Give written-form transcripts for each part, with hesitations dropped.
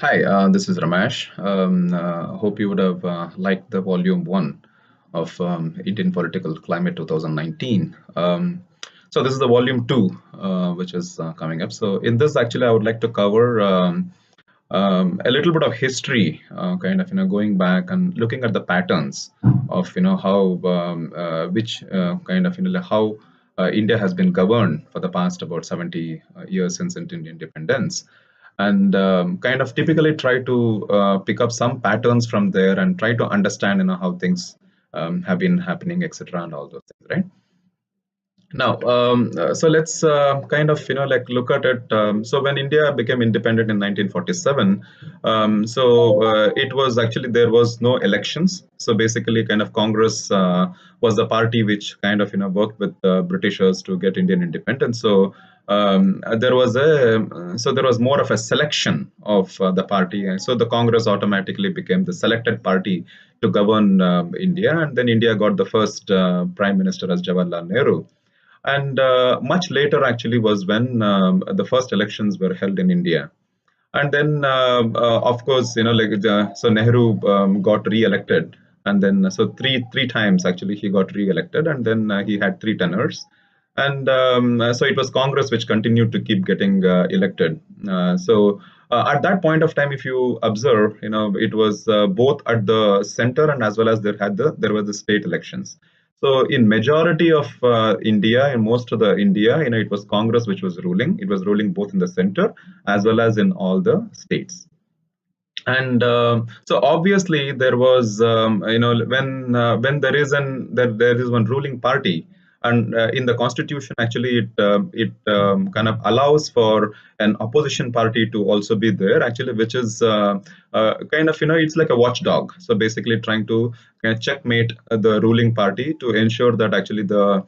Hi, this is Ramesh. Hope you would have liked the volume one of Indian Political Climate 2019. So this is the volume two, which is coming up. So in this, actually, I would like to cover a little bit of history, kind of, going back and looking at the patterns of, how, which kind of, how India has been governed for the past about 70 years since Indian independence, and kind of typically try to pick up some patterns from there and try to understand, how things have been happening, etc., and all those things, right? Now, so let's kind of look at it. So when India became independent in 1947, it was actually there was no elections. So basically, kind of Congress was the party which kind of worked with the Britishers to get Indian independence. So there was more of a selection of the party, and so the Congress automatically became the selected party to govern India, and then India got the first prime minister as Jawaharlal Nehru. And much later, actually, was when the first elections were held in India. And then, of course, so Nehru got re-elected, and then so three times actually he got re-elected, and then he had three tenors. And so it was Congress which continued to keep getting elected. At that point of time, if you observe, it was both at the center and as well as there were the state elections. So in majority of India, in most of the India, it was Congress which was ruling. It was ruling both in the center as well as in all the states. And so obviously there was, when there is one ruling party, and in the constitution actually it kind of allows for an opposition party to also be there, actually, which is kind of, it's like a watchdog. So basically trying to kind of checkmate the ruling party to ensure that actually the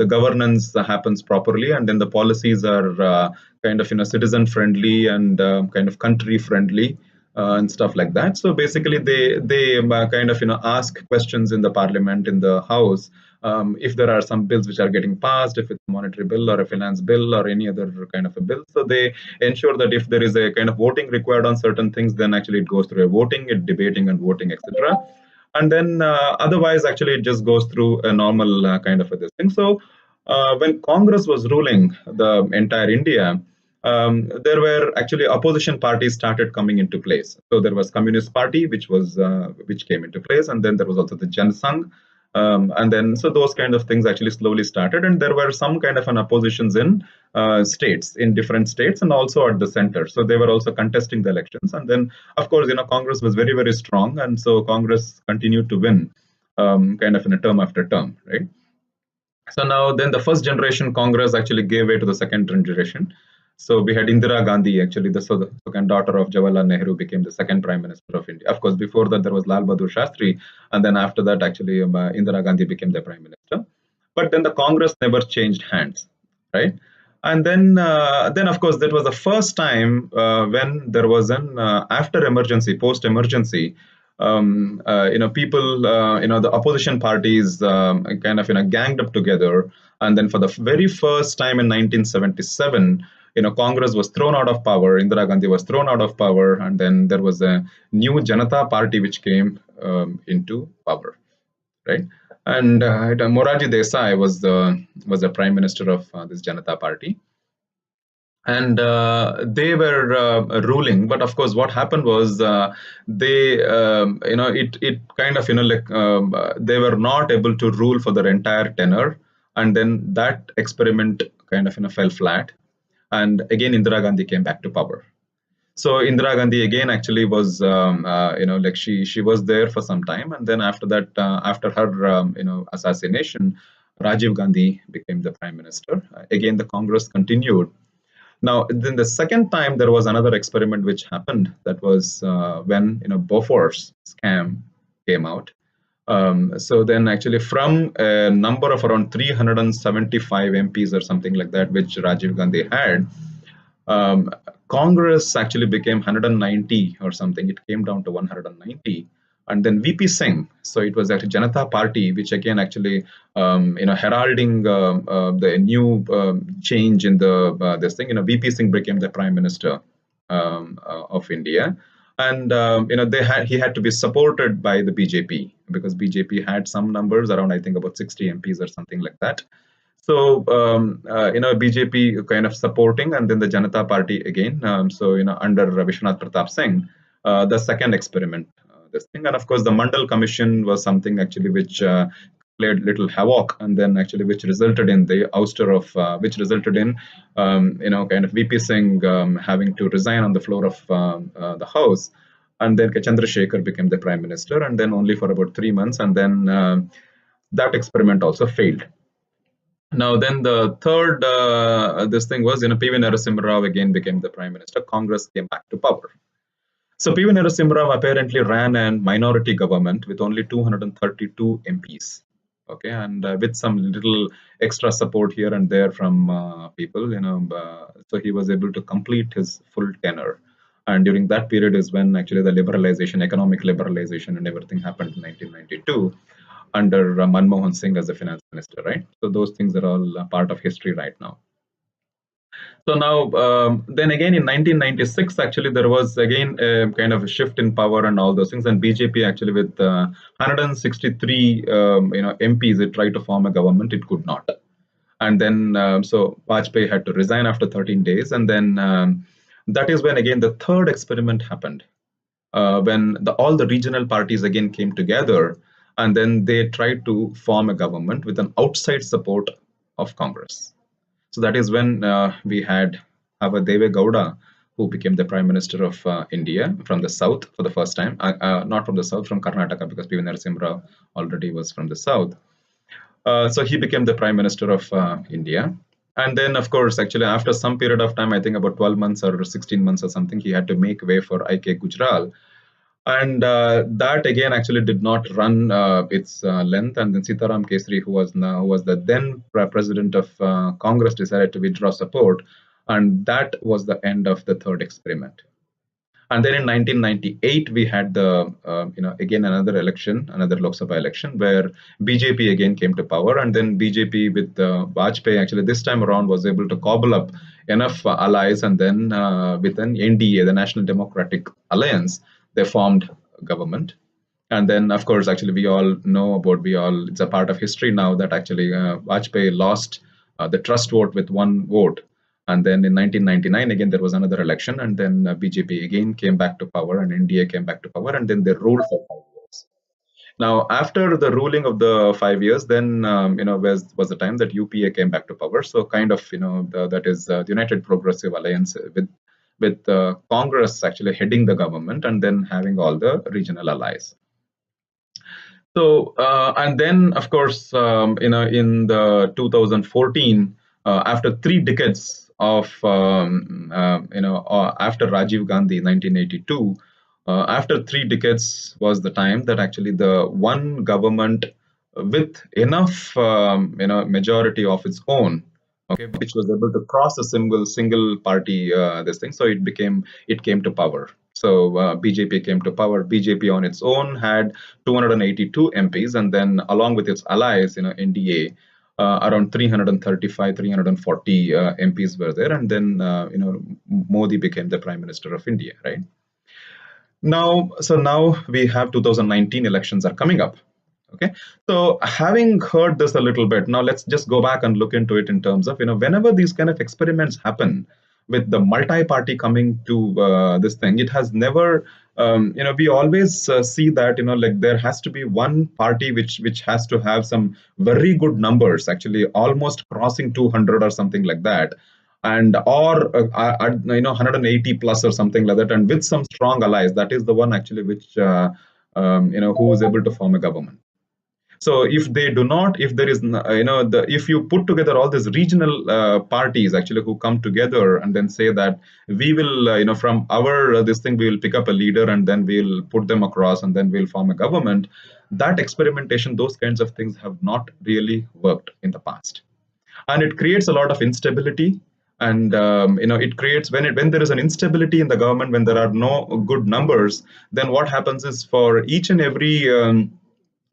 governance happens properly, and then the policies are kind of citizen friendly and kind of country friendly, and stuff like that. So basically, they kind of ask questions in the parliament, in the house, if there are some bills which are getting passed, if it's a monetary bill or a finance bill or any other kind of a bill. So they ensure that if there is a kind of voting required on certain things, then actually it goes through a voting, it debating and voting, etc. And then otherwise, actually, it just goes through a normal kind of a this thing. So when Congress was ruling the entire India, there were actually opposition parties started coming into place. So there was Communist Party, which came into place, and then there was also the Jan Sangh, and then so those kind of things actually slowly started, and there were some kind of an oppositions in states, in different states, and also at the center. So they were also contesting the elections, and then of course Congress was very very strong, and so Congress continued to win, kind of in a term after term, right? So now, then the first generation Congress actually gave way to the second generation. So we had Indira Gandhi, actually, the second daughter of Jawaharlal Nehru, became the second prime minister of India. Of course, before that there was Lal Bahadur Shastri, and then after that, actually, Indira Gandhi became the prime minister. But then the Congress never changed hands, right? And then of course, that was the first time when there was an after emergency, post emergency, people, the opposition parties kind of, ganged up together. And then for the very first time in 1977, Congress was thrown out of power. Indira Gandhi was thrown out of power. And then there was a new Janata Party which came into power, right? And Morarji Desai was the prime minister of this Janata Party, and they were ruling. But of course what happened was, they it kind of, they were not able to rule for their entire tenure, and then that experiment kind of fell flat, and again Indira Gandhi came back to power. So Indira Gandhi again actually was, she was there for some time, and then after that, after her assassination, Rajiv Gandhi became the prime minister. Again the Congress continued. Now, then the second time there was another experiment which happened. That was when Bofors scam came out. So then, actually, from a number of around 375 MPs or something like that, which Rajiv Gandhi had, um, Congress actually became 190 or something. It came down to 190, and then VP Singh. So it was actually Janata Party, which again actually, heralding the new change in the this thing. VP Singh became the prime minister of India, and he had to be supported by the BJP, because BJP had some numbers around, I think, about 60 MPs or something like that. So BJP kind of supporting, and then the Janata Party again. So under Vishwanath Pratap Singh, the second experiment, this thing, and of course the Mandal Commission was something actually which played little havoc, and then actually which resulted in the ouster of, which resulted in kind of VP Singh having to resign on the floor of the House, and then Chandrasekhar became the prime minister, and then only for about 3 months, and then that experiment also failed. Now, then the third this thing was, PV Narasimha Rao again became the prime minister. Congress came back to power. So PV Narasimha Rao apparently ran a minority government with only 232 MPs. Okay, and with some little extra support here and there from people, so he was able to complete his full tenure. And during that period is when actually the liberalization, economic liberalization, and everything happened in 1992 under Manmohan Singh as the finance minister, right? So those things are all part of history right now. So now, then again in 1996, actually there was again a kind of a shift in power and all those things, and BJP actually with 163 MPs, it tried to form a government, it could not, and then so Vajpayee had to resign after 13 days, and then that is when again the third experiment happened, when all the regional parties again came together, and then they tried to form a government with an outside support of Congress. So that is when we had our Deve Gowda, who became the Prime Minister of India from the South for the first time. Not from the South, from Karnataka, because P.V. Narasimha Rao already was from the South. So he became the Prime Minister of India. And then, of course, actually, after some period of time, I think about 12 months or 16 months or something, he had to make way for I.K. Gujral. And that again actually did not run its length. And then Sitaram Kesri, who was the then president of Congress, decided to withdraw support. And that was the end of the third experiment. And then in 1998, we had the, again another election, another Lok Sabha election, where BJP again came to power. And then BJP with Vajpayee, actually this time around, was able to cobble up enough allies. And then with an NDA, the National Democratic Alliance, they formed government. And then, of course, actually, we all know about, it's a part of history now that actually Vajpayee lost the trust vote with one vote. And then in 1999, again, there was another election, and then BJP again came back to power, and NDA came back to power, and then they ruled for 5 years. Now, after the ruling of the 5 years, then was the time that UPA came back to power. So, kind of, that is the United Progressive Alliance with Congress actually heading the government, and then having all the regional allies. So, and then, of course, in the 2014, after 3 decades of, after Rajiv Gandhi, 1982, after 3 decades was the time that actually the one government with enough, majority of its own, okay, which was able to cross a single party this thing. So it came to power. So BJP came to power. BJP on its own had 282 MPs, and then along with its allies, NDA, around 335, 340 MPs were there, and then Modi became the Prime Minister of India, right? Now, so now we have 2019 elections are coming up. Okay, so having heard this a little bit, now let's just go back and look into it in terms of, whenever these kind of experiments happen with the multi-party coming to this thing, it has never, we always see that, like there has to be one party which has to have some very good numbers, actually almost crossing 200 or something like that, and or 180 plus or something like that, and with some strong allies, that is the one actually which who is able to form a government. So if they do not, if there is, if you put together all these regional parties actually who come together and then say that we will, from our this thing, we will pick up a leader and then we'll put them across and then we'll form a government, that experimentation, those kinds of things have not really worked in the past. And it creates a lot of instability. And it creates, when there is an instability in the government, when there are no good numbers, then what happens is for each and every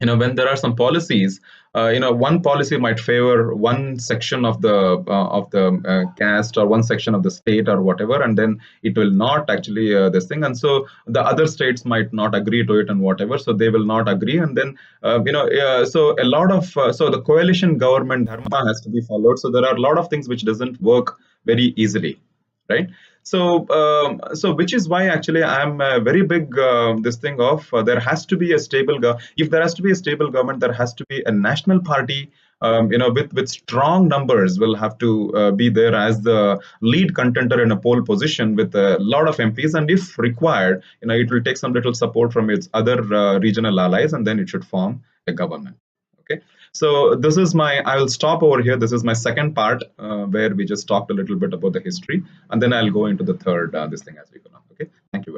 when there are some policies, one policy might favor one section of the caste or one section of the state or whatever, and then it will not actually this thing, and so the other states might not agree to it and whatever, so they will not agree, and then so a lot of so the coalition government dharma has to be followed. So there are a lot of things which doesn't work very easily, right? So which is why actually I'm a very big this thing of there has to be a stable if there has to be a stable government, there has to be a national party, with strong numbers will have to be there as the lead contender in a pole position with a lot of MPs, and if required, it will take some little support from its other regional allies, and then it should form a government. Okay. So this is my, I will stop over here. This is my second part where we just talked a little bit about the history, and then I'll go into the third this thing as we go on. Okay. Thank you very much.